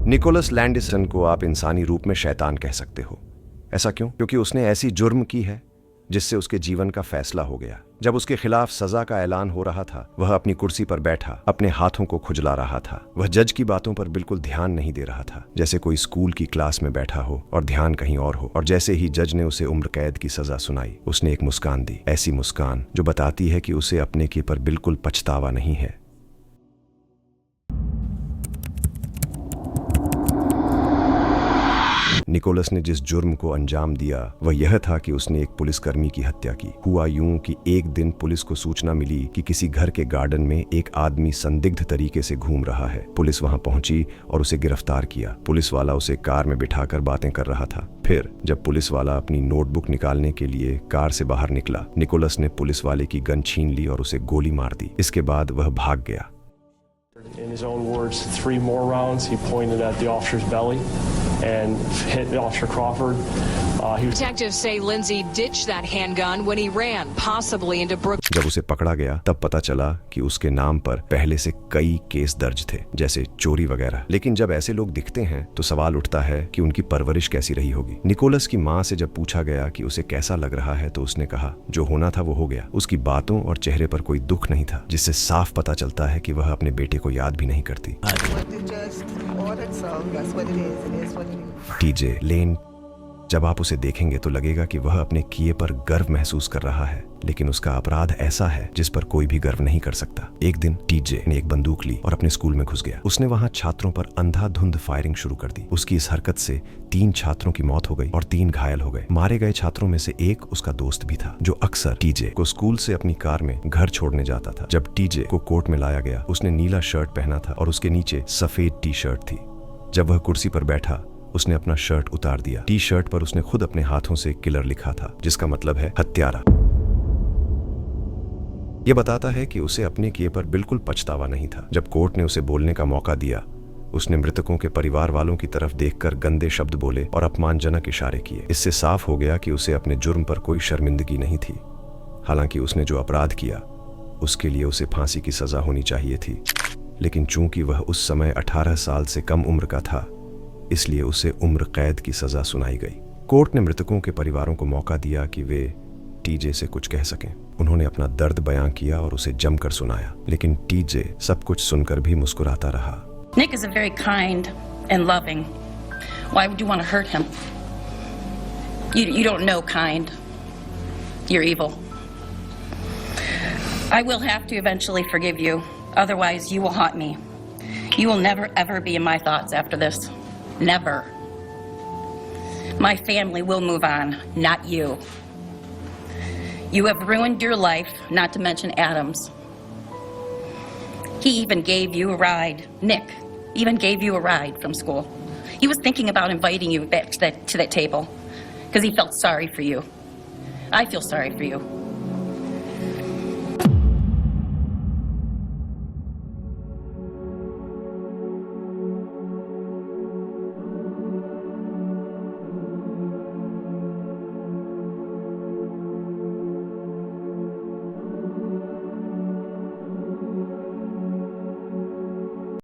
Nicholas लैंडिसन को आप इंसानी रूप में शैतान कह सकते हो। ऐसा क्यों? क्योंकि उसने ऐसी जुर्म की है जिससे उसके जीवन का फैसला हो गया। जब उसके खिलाफ सजा का ऐलान हो रहा था, वह अपनी कुर्सी पर बैठा अपने हाथों को खुजला रहा था। वह जज की बातों पर बिल्कुल ध्यान नहीं दे रहा था, जैसे कोई स्कूल की क्लास में बैठा हो और ध्यान कहीं और हो। और जैसे ही जज ने उसे उम्र कैद की सजा सुनाई, उसने एक मुस्कान दी, ऐसी मुस्कान जो बताती है कि उसे अपने किए पर बिल्कुल पछतावा नहीं है। निकोलस ने जिस जुर्म को अंजाम दिया वह यह था कि उसने एक पुलिसकर्मी की हत्या की। हुआ यूं कि एक दिन पुलिस को सूचना मिली कि किसी घर के गार्डन में एक आदमी संदिग्ध तरीके से घूम रहा है। पुलिस वहां पहुंची और उसे गिरफ्तार किया। पुलिस वाला उसे कार में बिठाकर बातें कर रहा था। फिर जब पुलिस वाला अपनी नोटबुक निकालने के लिए कार से बाहर निकला, निकोलस ने पुलिस वाले की गन छीन ली और उसे गोली मार दी। इसके बाद वह भाग गया। In his own words, 3 more rounds he pointed at the officer's belly and hit Officer Crawford. Detectives say Lindsay ditched that handgun when he ran, possibly into Brook. जब उसे पकड़ा गया तब पता चला कि उसके नाम पर पहले से कई केस दर्ज थे, जैसे चोरी वगैरह। लेकिन जब ऐसे लोग दिखते हैं तो सवाल उठता है कि उनकी परवरिश कैसी रही होगी। निकोलस की माँ से जब पूछा गया कि उसे कैसा लग रहा है तो उसने कहा, जो होना था वो हो गया। उसकी बातों और चेहरे पर कोई दुख नहीं था, जिससे साफ पता चलता है कि वह अपने बेटे को याद भी नहीं करती। टीजे लेन, जब आप उसे देखेंगे तो लगेगा कि वह अपने किए पर गर्व महसूस कर रहा है, लेकिन उसका अपराध ऐसा है जिस पर कोई भी गर्व नहीं कर सकता। एक दिन टीजे ने एक बंदूक ली और अपने स्कूल में घुस गया। उसने वहां छात्रों पर अंधाधुंध फायरिंग शुरू कर दी। उसकी इस हरकत से 3 छात्रों की मौत हो गई और 3 घायल हो गए। मारे गए छात्रों में से एक उसका दोस्त भी था, जो अक्सर टीजे को स्कूल से अपनी कार में घर छोड़ने जाता था। जब टीजे को कोर्ट में लाया गया, उसने नीला शर्ट पहना था और उसके नीचे सफेद टी शर्ट थी। जब वह कुर्सी पर बैठा, उसने अपना शर्ट उतार दिया। टी शर्ट पर उसने खुद अपने हाथों से किलर लिखा था, जिसका मतलब है हत्यारा। यह बताता है कि उसे अपने किए पर बिल्कुल पछतावा नहीं था। जब कोर्ट ने उसे बोलने का मौका दिया, उसने मृतकों के परिवार वालों की तरफ देखकर गंदे शब्द बोले और अपमानजनक इशारे किए। इससे साफ हो गया कि उसे अपने जुर्म पर कोई शर्मिंदगी नहीं थी। हालांकि उसने जो अपराध किया उसके लिए उसे फांसी की सजा होनी चाहिए थी, लेकिन चूंकि वह उस समय 18 साल से कम उम्र का था, इसलिए उसे उम्र कैद की सजा सुनाई गई। कोर्ट ने मृतकों के परिवारों को मौका दिया कि वे टीजे से कुछ कह सकें। उन्होंने अपना दर्द बयां किया और उसे जमकर सुनाया, लेकिन टीजे सब कुछ सुनकर भी मुस्कुराता रहा। Nick is a very kind and loving. Why would you want to hurt him? You don't know kind. You're evil. I will have to eventually forgive you. Otherwise, you will haunt me. You will never ever be in my thoughts after this. Never. My family will move on, not you. You have ruined your life, not to mention Adam's. He even gave you a ride. Nick even gave you a ride from school. He was thinking about inviting you back to that table because he felt sorry for you. I feel sorry for you.